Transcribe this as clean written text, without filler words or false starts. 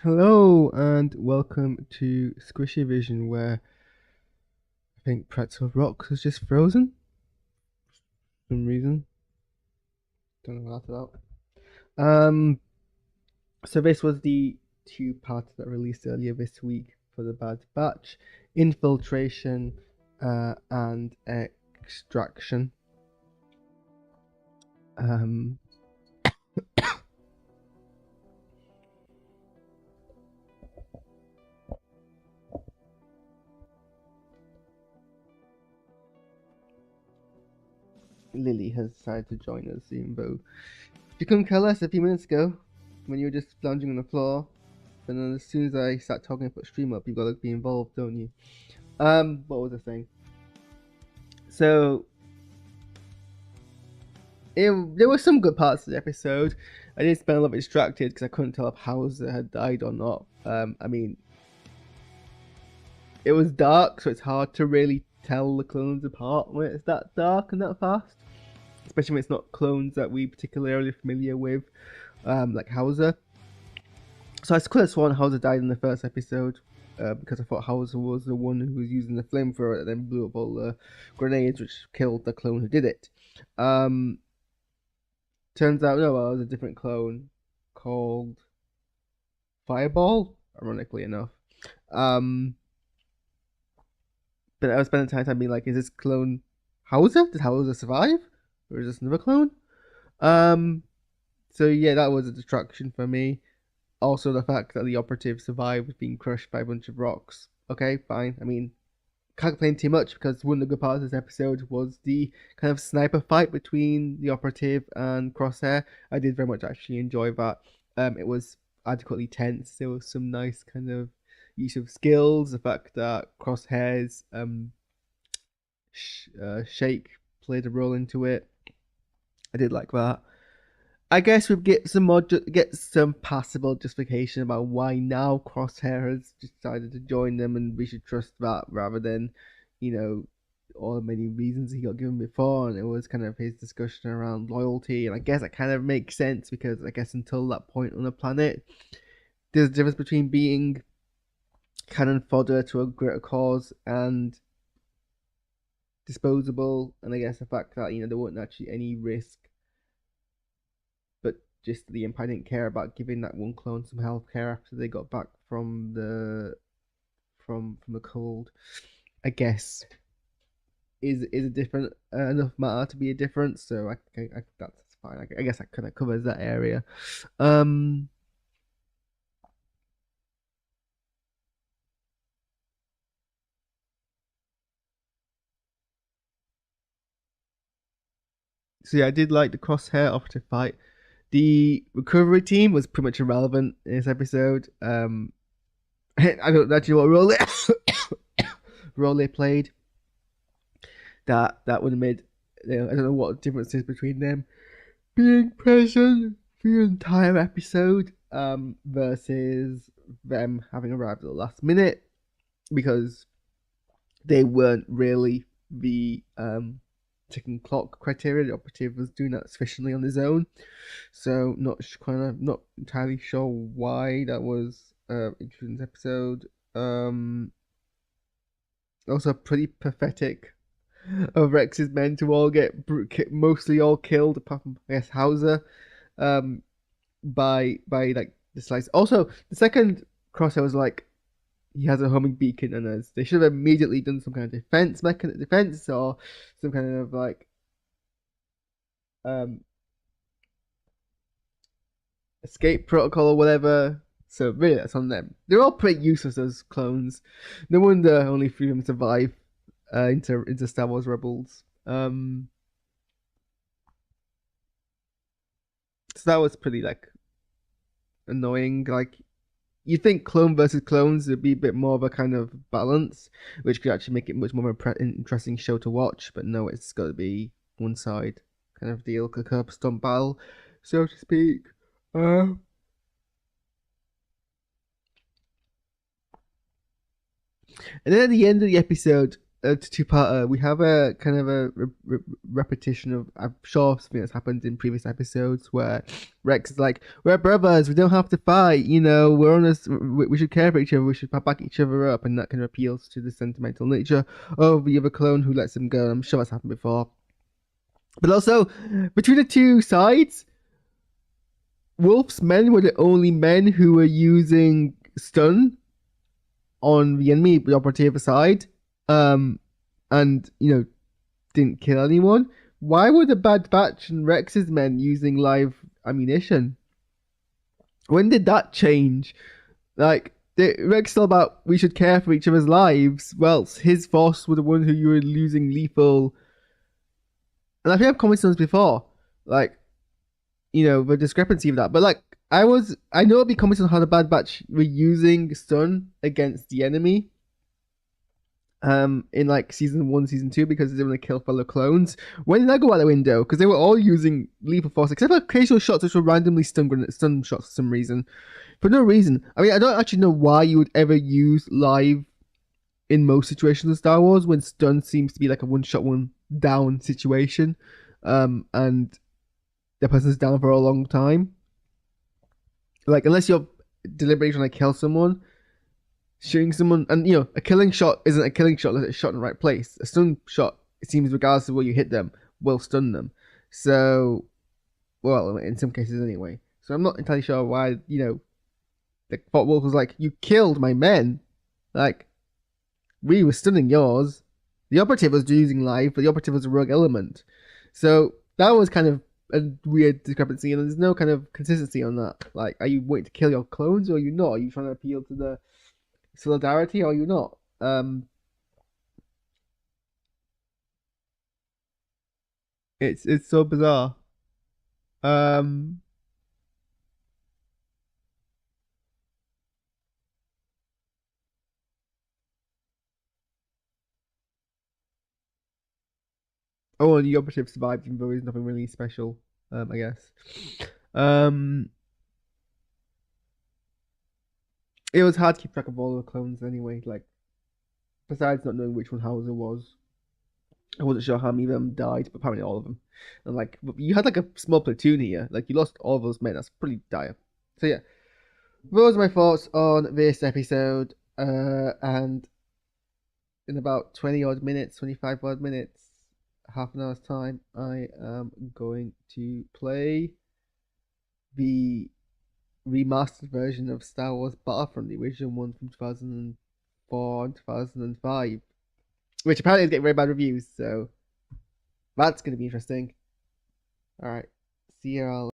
Hello and welcome to SquishiVision, where I think Pretzel Rocks was just frozen for some reason. Don't know what that's about. So this was the two parts that released earlier this week for the Bad Batch: Infiltration and Extraction. Lily has decided to join us soon, though. You couldn't tell us a few minutes ago when you were just lounging on the floor. And then as soon as I start talking and put stream up, you've got to be involved, don't you? What was I saying? So, there were some good parts of the episode. I did spend a little bit distracted because I couldn't tell if Hauser had died or not. I mean, it was dark, so it's hard to really tell the clones apart when it's that dark and that fast. Especially when it's not clones that we particularly familiar with, like Hauser. So I could have sworn Hauser died in the first episode, because I thought Hauser was the one who was using the flamethrower that then blew up all the grenades, which killed the clone who did it. Turns out, no, it was a different clone called Fireball, ironically enough. But I was spending time being like, is this clone Hauser? Did Hauser survive? Or is this another clone? So yeah, that was a distraction for me. Also, the fact that the operative survived being crushed by a bunch of rocks. Okay, fine. I mean, can't complain too much because one of the good parts of this episode was the kind of sniper fight between the operative and Crosshair. I did very much actually enjoy that. It was adequately tense. There was some nice kind of use of skills. The fact that Crosshair's shake played a role into it. I did like that. I guess we get some passable justification about why now Crosshair has decided to join them, and we should trust that rather than, all the many reasons he got given before. And it was kind of his discussion around loyalty, and I guess that kind of makes sense because I guess until that point on the planet, there's a difference between being cannon fodder to a greater cause and disposable. And I guess the fact that there wasn't actually any risk, but just the Empire didn't care about giving that one clone some health care after they got back from the cold, I guess is a different enough matter to be a difference. So I that's fine. I guess that kind of covers that area. So yeah, I did like the Crosshair operative fight. The recovery team was pretty much irrelevant in this episode. I don't actually what role they played. That would have made, I don't know what the difference is between them being present for the entire episode versus them having arrived at the last minute, because they weren't really the ticking clock criteria. The operative was doing that sufficiently on his own, so not entirely sure why that was included in this episode. Also pretty pathetic of Rex's men to all get mostly all killed, apart from I guess Hauser, by like the slice. Also, the second Crosshair was like, he has a homing beacon, and they should have immediately done some kind of defense or some kind of like escape protocol or whatever. So really, that's on them. They're all pretty useless as clones. No wonder only three of them survive into Star Wars Rebels. So that was pretty like annoying. Like, you think clone versus clones would be a bit more of a kind of balance, which could actually make it much more of an interesting show to watch. But no, it's got to be one side kind of deal, a curb stomp battle, so to speak. And then at the end of the episode, two-parter. We have a kind of a repetition of, I'm sure something that's happened in previous episodes where Rex is like, "We're brothers. We don't have to fight. You know, we're on this. We should care for each other. We should back each other up." And that kind of appeals to the sentimental nature of the other clone who lets him go. I'm sure that's happened before. But also, between the two sides, Wolf's men were the only men who were using stun on the enemy, the operative side, and didn't kill anyone. Why were the Bad Batch and Rex's men using live ammunition? When did that change? Like, Rex still about we should care for each other's lives. Well, his force were the ones who you were using lethal. And I think I've commented on this before, like, the discrepancy of that. But like, I know I'll be commenting on how the Bad Batch were using stun against the enemy. In like season 1, season 2, because they want to kill fellow clones. When did that go out the window? Because they were all using lethal force, except for occasional shots which were randomly stun shots for some reason. For no reason. I mean, I don't actually know why you would ever use live in most situations of Star Wars when stun seems to be like a one-shot, one-down situation, and the person's down for a long time. Like, unless you're deliberately trying to kill someone, shooting someone, and a killing shot isn't a killing shot unless it's shot in the right place. A stun shot, it seems, regardless of where you hit them, will stun them. So, well, in some cases anyway. So I'm not entirely sure why, the Fort Wolf was like, "You killed my men. Like, we were stunning yours." The operative was using live, but the operative was a rogue element. So that was kind of a weird discrepancy, and there's no kind of consistency on that. Like, are you waiting to kill your clones, or are you not? Are you trying to appeal to the solidarity, or are you not? It's so bizarre. Oh, and the operative survived, even though there's nothing really special. I guess. It was hard to keep track of all the clones anyway. Like, besides not knowing which one Hauser was, I wasn't sure how many of them died, but apparently all of them. And like, you had like a small platoon here. Like, you lost all of those men. That's pretty dire. So yeah, those are my thoughts on this episode. And in about 20 odd minutes, 25 odd minutes, half an hour's time, I am going to play the remastered version of Star Wars Battlefront, the original one from 2004 and 2005, which apparently is getting very bad reviews, so that's going to be interesting. Alright, see you all.